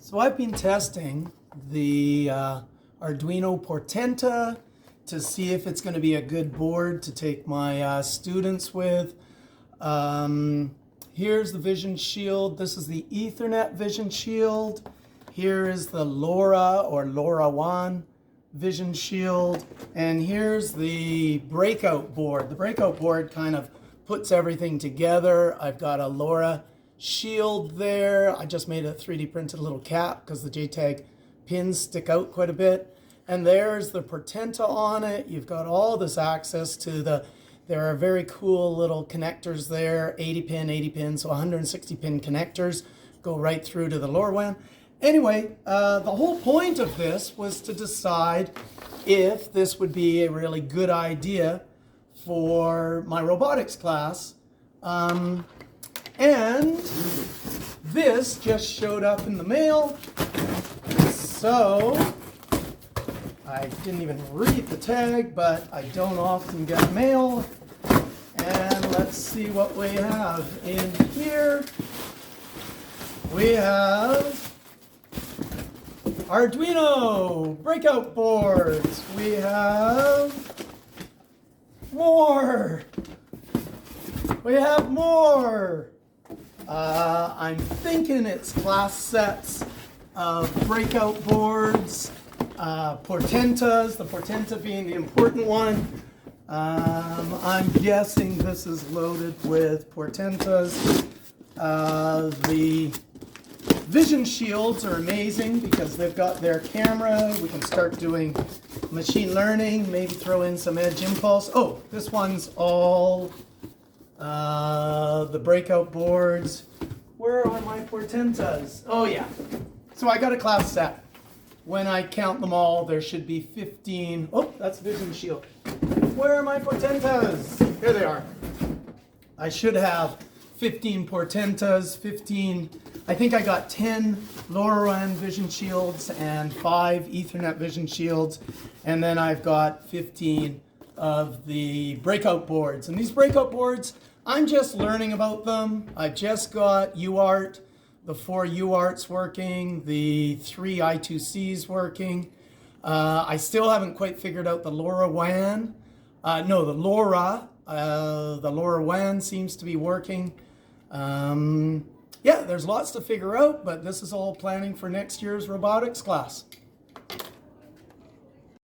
So I've been testing the Arduino Portenta to see if it's going to be a good board to take my students with. Here's the vision shield. This is the Ethernet vision shield. Here is the LoRa or LoRaWan vision shield. And here's the Breakout board. The Breakout board kind of puts everything together. I've got a LoRa shield there. I just made a 3D printed little cap because the JTAG pins stick out quite a bit. And there's the Portenta on it. You've got all this access to there are very cool little connectors there, 80 pin, so 160 pin connectors go right through to the LoRaWan. Anyway, the whole point of this was to decide if this would be a really good idea for my robotics class. And this just showed up in the mail, so I didn't even read the tag, but I don't often get mail. And let's see what we have in here. We have Arduino Breakout boards. We have more. We have more. I'm thinking it's class sets of Breakout boards, Portentas, the Portenta being the important one. I'm guessing this is loaded with Portentas. The vision shields are amazing because they've got their camera. We can start doing machine learning, maybe throw in some edge impulse. Oh, this one's all the Breakout boards. Where are my Portentas? Oh yeah. So I got a class set. When I count them all, there should be 15. Oh, that's vision shield. Where are my Portentas? Here they are. I should have 15 Portentas, 15. I think I got 10 LoRaWan vision shields and 5 Ethernet vision shields. And then I've got 15 of the Breakout boards. And these Breakout boards, I'm just learning about them. I just got UART, the 4 UARTs working, the 3 I2Cs working. I still haven't quite figured out the LoRaWan. No, the LoRa. The LoRaWan seems to be working. Yeah, there's lots to figure out, but this is all planning for next year's robotics class.